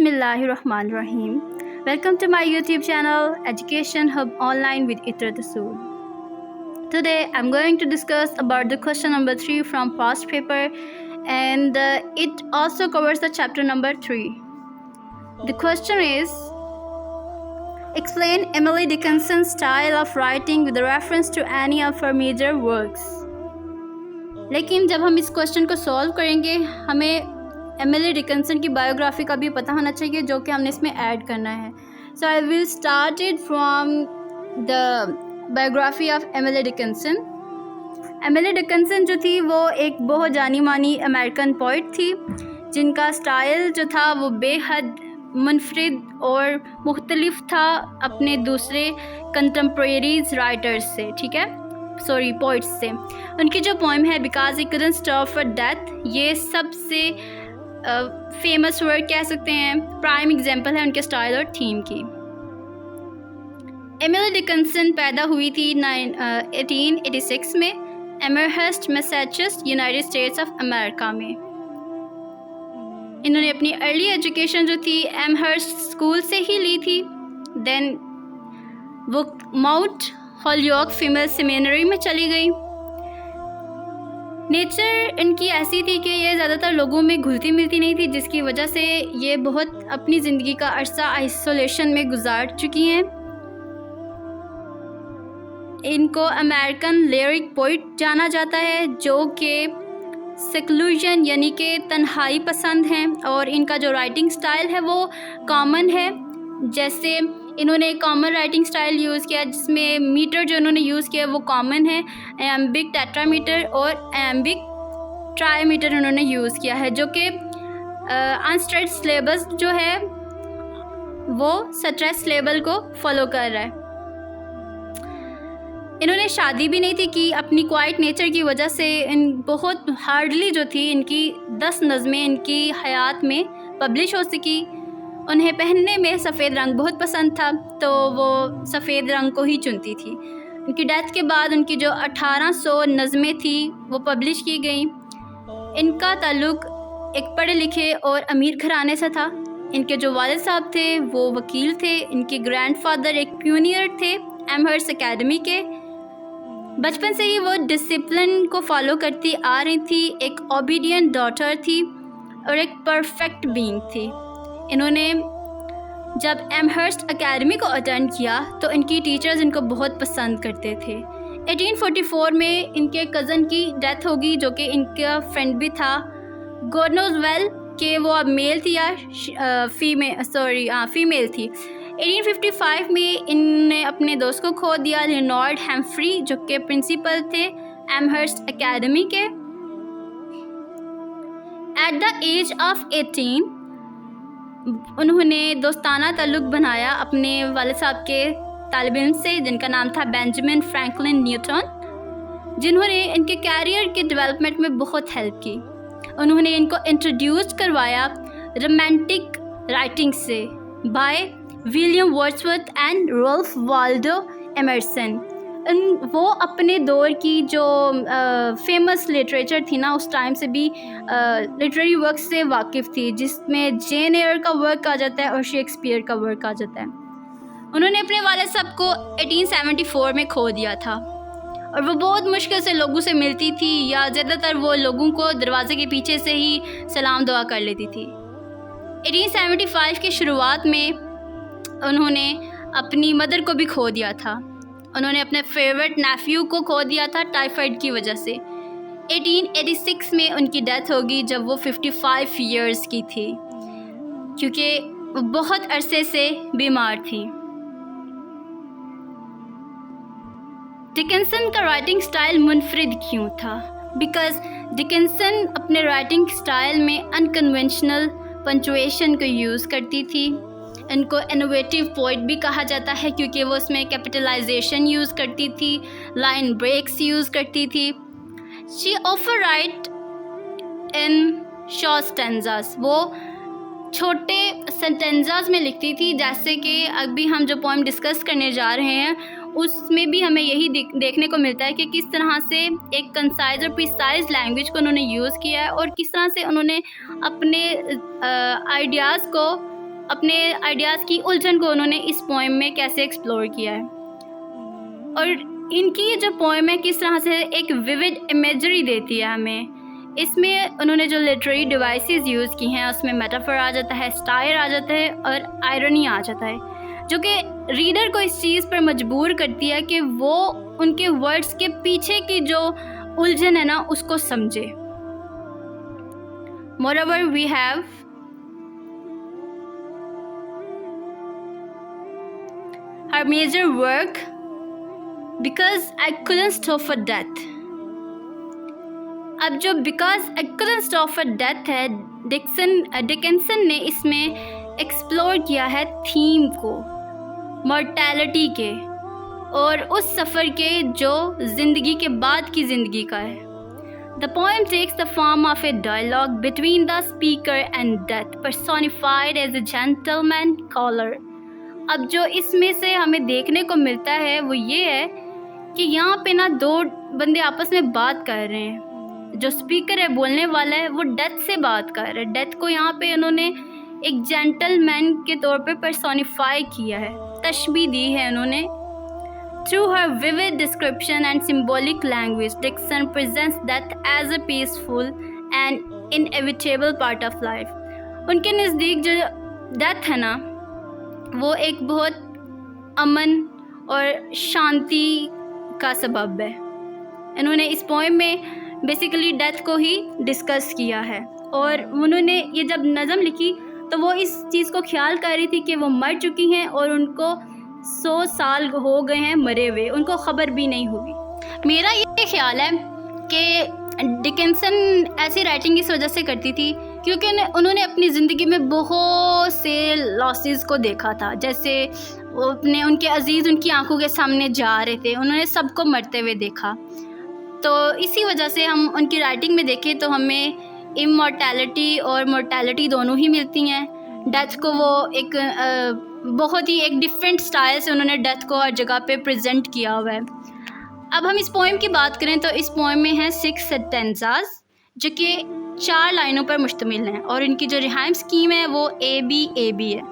Bismillahirrahmanirrahim. Welcome to my YouTube channel, Education Hub Online with Itra Tasood. Today I'm going to discuss about the question number 3 from past paper, and it also covers the chapter number 3. The question is, explain Emily Dickinson's style of writing with reference to any of her major works. लेकिन जब हम इस question को solve करेंगे हमें Emily Dickinson की biography का भी पता होना चाहिए, जो कि हमने इसमें ऐड करना है. So I will start it from the biography of Emily Dickinson. Emily Dickinson जो थी वो एक बहुत जानी मानी अमेरिकन पोइट थी, जिनका स्टाइल जो था वो बेहद मुनफरिद और मुख्तलिफ था अपने दूसरे कंटेम्प्रेरीज राइटर्स से. ठीक है, सॉरी पोइट्स से. उनकी जो पोइम है because he couldn't stop for death, ये सबसे फेमस वर्ड कह सकते हैं, प्राइम एग्जांपल है उनके स्टाइल और थीम की. एमिली डिकिंसन पैदा हुई थी 1886 में Amherst Massachusetts, United States of America में. इन्होंने अपनी अर्ली एजुकेशन जो थी एमहर्स्ट स्कूल से ही ली थी. देन वो माउंट हॉलयोक फीमेल सेमिनरी में चली गई. नेचर इनकी ऐसी थी कि ये ज़्यादातर लोगों में घुलती मिलती नहीं थी, जिसकी वजह से ये बहुत अपनी ज़िंदगी का अरसा आइसोलेशन में गुजार चुकी हैं. इनको अमेरिकन लिरिक पोइट जाना जाता है, जो कि सेक्लूजन यानी कि तन्हाई पसंद हैं, और इनका जो राइटिंग स्टाइल है वो कॉमन है. जैसे इन्होंने एक कॉमन राइटिंग स्टाइल यूज़ किया जिसमें मीटर जो इन्होंने यूज़ किया वो कॉमन है. एम्बिक टेट्रामीटर और एम्बिक ट्राईमीटर उन्होंने यूज़ किया है, जो कि अनस्ट्रेट सिलेबस जो है वो स्ट्रेट सिलेबल को फॉलो कर रहा है. इन्होंने शादी भी नहीं थी कि अपनी क्वाइट नेचर की वजह से इन बहुत हार्डली जो थी इनकी 10 नज़में इनकी हयात में पब्लिश हो सकी. उन्हें पहनने में सफ़ेद रंग बहुत पसंद था, तो वो सफ़ेद रंग को ही चुनती थी. उनकी डेथ के बाद उनकी जो 1800 नज़में थी वो पब्लिश की गई. इनका ताल्लुक़ एक पढ़े लिखे और अमीर घराने से था. इनके जो वालिद साहब थे वो वकील थे. इनके ग्रैंडफादर एक प्यूनियर थे एमहर्स्ट एकेडमी के. बचपन से ही वो डिसिप्लिन को फॉलो करती आ रही थी. एक ओबीडियंट डॉटर थी और एक परफेक्ट बीइंग थी. इन्होंने जब एमहर्स्ट एकेडमी को अटेंड किया तो इनकी टीचर्स इनको बहुत पसंद करते थे. 1844 में इनके कज़न की डेथ होगी, जो कि इनका फ्रेंड भी था. गॉड नोज वेल कि वो अब मेल थी या फीमेल थी. 1855 में इनने अपने दोस्त को खो दिया, लियोनार्ड हेम्फ्री, जो कि प्रिंसिपल थे एमहर्स्ट एकेडमी के. एट द एज ऑफ 18 उन्होंने दोस्ताना ताल्लुक़ बनाया अपने वालिद साहब के तालिब इल्म से, जिनका नाम था बेंजामिन फ्रैंकलिन न्यूटन, जिन्होंने इनके कैरियर के डेवलपमेंट में बहुत हेल्प की. उन्होंने इनको इंट्रोड्यूस करवाया रोमांटिक राइटिंग से by William Wordsworth and Ralph Waldo Emerson. वो अपने दौर की जो फेमस लिटरेचर थी ना उस टाइम से भी लिटरेरी वर्क से वाकिफ़ थी, जिसमें जेन एयर का वर्क आ जाता है और शेक्सपियर का वर्क आ जाता है. उन्होंने अपने वालिद साहब को 1874 में खो दिया था और वो बहुत मुश्किल से लोगों से मिलती थी, या ज़्यादातर वो लोगों को दरवाजे के पीछे से ही सलाम दुआ कर लेती थी. 1875 की शुरुआत में उन्होंने अपनी मदर को भी खो दिया था. उन्होंने अपने फेवरेट नेफ्यू को खो दिया था टाइफाइड की वजह से. 1886 में उनकी डेथ होगी जब वो 55 इयर्स की थी, क्योंकि वो बहुत अरसे से बीमार थी. डिकिंसन का राइटिंग स्टाइल मुनफरिद क्यों था? बिकॉज डिकिंसन अपने राइटिंग स्टाइल में अनकन्वेंशनल पंचुएशन को यूज़ करती थी. इनको इनोवेटिव पोइट भी कहा जाता है क्योंकि वो उसमें कैपिटलाइजेशन यूज़ करती थी, लाइन ब्रेक्स यूज़ करती थी. She offer right in short stanzas. वो छोटे सेंटेंजास में लिखती थी, जैसे कि अभी हम जो पोइम डिस्कस करने जा रहे हैं उसमें भी हमें यही देखने को मिलता है कि किस तरह से एक कंसाइज और प्रिसाइज लैंग्वेज को उन्होंने यूज़ किया है और किस तरह से उन्होंने अपने आइडियाज़ को अपने आइडियाज़ की उलझन को उन्होंने इस पोएम में कैसे एक्सप्लोर किया है। और इनकी ये जो पोएम है किस तरह से एक विविड इमेजरी देती है हमें। इसमें उन्होंने जो लिटरेरी डिवाइसेस यूज़ की हैं उसमें मेटाफर आ जाता है, स्टायर आ जाता है और आयरनी आ जाता है, जो कि रीडर को इस चीज़ पर मजबूर करती है कि वो उनके वर्ड्स के पीछे की जो उलझन है ना उसको समझे। मोreover we have her major work because I couldn't stop for death। अब जो because I couldn't stop for death है, डिकिंसन ने इसमें एक्सप्लोर किया है थीम को मॉर्टैलिटी के और उस सफ़र के जो ज़िंदगी के बाद की ज़िंदगी का है। The poem takes the form of a dialogue between the speaker and death, personified as a gentleman caller। अब जो इसमें से हमें देखने को मिलता है वो ये है कि यहाँ पे ना दो बंदे आपस में बात कर रहे हैं। जो स्पीकर है, बोलने वाला है, वो डेथ से बात कर रहा है। डेथ को यहाँ पे उन्होंने एक जेंटलमैन के तौर पे पर्सोनिफाई किया है, तशबीह दी है उन्होंने। Through her vivid description and symbolic language, Dickson presents death as a peaceful and inevitable part of life। उनके नज़दीक जो डेथ है ना वो एक बहुत अमन और शांति का सबब है। इन्होंने इस पोएम में बेसिकली डेथ को ही डिस्कस किया है और उन्होंने ये जब नज़म लिखी तो वो इस चीज़ को ख्याल कर रही थी कि वो मर चुकी हैं और उनको 100 साल हो गए हैं मरे हुए, उनको ख़बर भी नहीं हुई। मेरा ये ख्याल है कि डिकिंसन ऐसी राइटिंग इस वजह से करती थी क्योंकि उन्होंने अपनी ज़िंदगी में बहुत से लॉसेस को देखा था। जैसे उनके अजीज़ उनकी आंखों के सामने जा रहे थे, उन्होंने सबको मरते हुए देखा। तो इसी वजह से हम उनकी राइटिंग में देखें तो हमें इमॉर्टैलिटी और मोर्टैलिटी दोनों ही मिलती हैं। डेथ को वो एक बहुत ही एक डिफरेंट स्टाइल से उन्होंने डेथ को हर जगह पे प्रेजेंट किया हुआ है। अब हम इस पोएम की बात करें तो इस पोएम में है 6 सेंटेंसास जो कि 4 लाइनों पर मुश्तमिल हैं और इनकी जो रिहाइम स्कीम है वो AB है।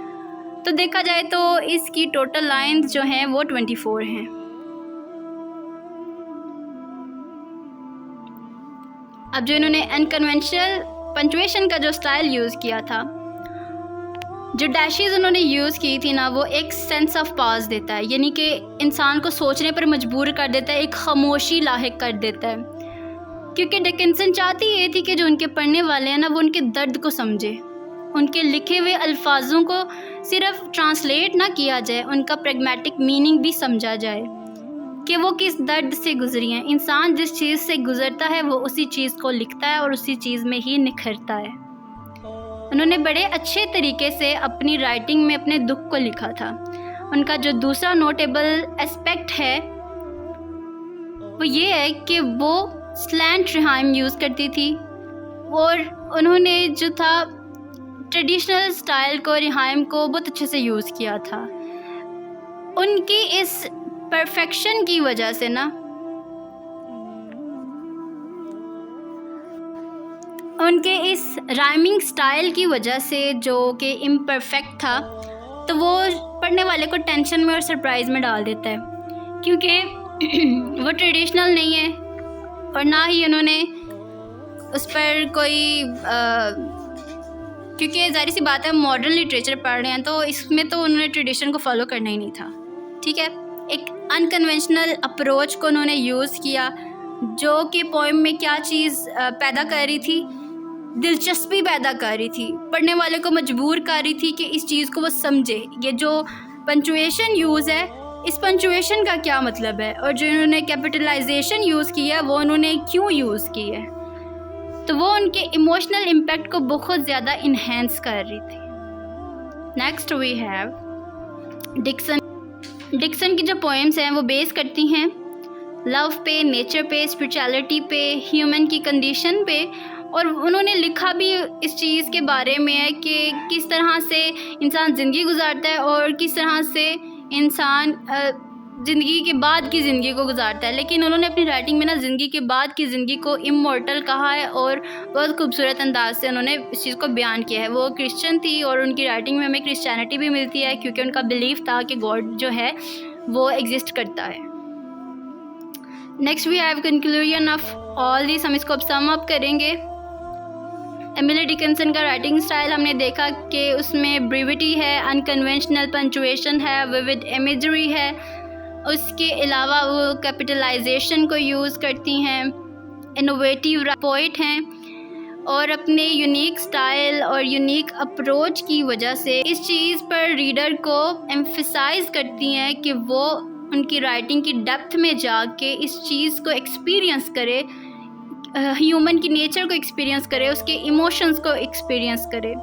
तो देखा जाए तो इसकी टोटल लाइन्स जो हैं वो 24 हैं। अब जो इन्होंने अनकन्वेंशनल पंक्चुएशन का जो स्टाइल यूज़ किया था, जो डैशेज़ उन्होंने यूज़ की थी ना, वो एक सेंस ऑफ पॉज देता है, यानी कि इंसान को सोचने पर मजबूर कर देता है, एक खामोशी लाहिक कर देता है। क्योंकि डिकिंसन चाहती ये थी कि जो उनके पढ़ने वाले हैं ना वो उनके दर्द को समझे, उनके लिखे हुए अल्फाजों को सिर्फ ट्रांसलेट ना किया जाए, उनका प्रैग्मेटिक मीनिंग भी समझा जाए कि वो किस दर्द से गुजरी हैं। इंसान जिस चीज़ से गुजरता है वो उसी चीज़ को लिखता है और उसी चीज़ में ही निखरता है। उन्होंने बड़े अच्छे तरीके से अपनी राइटिंग में अपने दुख को लिखा था। उनका जो दूसरा नोटेबल एस्पेक्ट है वो ये है कि वो स्लैंट रिहाइम यूज़ करती थी और उन्होंने जो था ट्रेडिशनल स्टाइल को, रिहाइम को बहुत अच्छे से यूज़ किया था। उनकी इस परफेक्शन की वजह से ना, उनके इस राइमिंग स्टाइल की वजह से जो कि इम्परफेक्ट था, तो वो पढ़ने वाले को टेंशन में और सरप्राइज़ में डाल देता है क्योंकि वो ट्रेडिशनल नहीं है और ना ही उन्होंने उस पर कोई क्योंकि ज़ाहिर सी बात है मॉडर्न लिटरेचर पढ़ रहे हैं तो इसमें तो उन्होंने ट्रेडिशन को फॉलो करना ही नहीं था। ठीक है, एक अनकन्वेंशनल अप्रोच को उन्होंने यूज़ किया जो कि पोएम में क्या चीज़ पैदा कर रही थी, दिलचस्पी पैदा कर रही थी, पढ़ने वाले को मजबूर कर रही थी कि इस चीज़ को वो समझे। ये जो पंक्चुएशन यूज़ है, इस पंक्चुएशन का क्या मतलब है और जो इन्होंने कैपिटलाइजेशन यूज़ की है वो उन्होंने क्यों यूज़ की है, तो वो उनके इमोशनल इम्पैक्ट को बहुत ज़्यादा इन्हेंस कर रही थी। नेक्स्ट वी हैव डिक्सन की जो पोएम्स हैं वो बेस करती हैं लव पे, नेचर पे, स्पिरिचुअलिटी पे, ह्यूमन की कंडीशन पे, और उन्होंने लिखा भी इस चीज़ के बारे में है कि किस तरह से इंसान ज़िंदगी गुजारता है और किस तरह से इंसान ज़िंदगी के बाद की ज़िंदगी को गुजारता है, लेकिन उन्होंने अपनी राइटिंग में ना ज़िंदगी के बाद की ज़िंदगी को इमॉर्टल कहा है और बहुत खूबसूरत अंदाज से उन्होंने इस चीज़ को बयान किया है। वो क्रिश्चियन थी और उनकी राइटिंग में हमें क्रिश्चियनिटी भी मिलती है, क्योंकि उनका बिलीफ था कि गॉड जो है वो एग्जिस्ट करता है। Next we have conclusion of all this, हम इसको अब सम अप करेंगे। एमिली डिकिंसन का राइटिंग स्टाइल हमने देखा कि उसमें ब्रीविटी है, अनकन्वेंशनल पंचुएशन है, विविड इमेजरी है, उसके अलावा वो कैपिटलाइजेशन को यूज़ करती हैं, इनोवेटिव पोइट हैं और अपने यूनिक स्टाइल और यूनिक अप्रोच की वजह से इस चीज़ पर रीडर को एम्फसाइज करती हैं कि वो उनकी राइटिंग की डेप्थ में जाके इस चीज़ को एक्सपीरियंस करे, ह्यूमन की नेचर को एक्सपीरियंस करे, उसके इमोशंस को एक्सपीरियंस करे।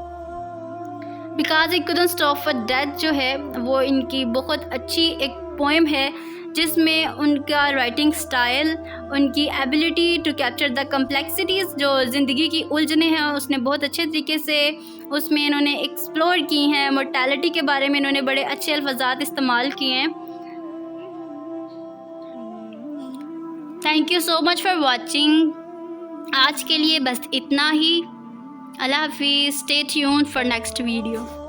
Because I couldn't stop for death जो है वो इनकी बहुत अच्छी एक पोएम है, जिसमें उनका राइटिंग स्टाइल, उनकी ability to capture the complexities, जो ज़िंदगी की उलझने हैं, उसने बहुत अच्छे तरीके से उसमें इन्होंने एक्सप्लोर की हैं। मोर्टेलिटी के बारे में इन्होंने बड़े अच्छे अल्फाजात इस्तेमाल किए हैं। Thank you so much for watching. आज के लिए बस इतना ही। अल्लाह हाफिज़। Stay tuned for next video.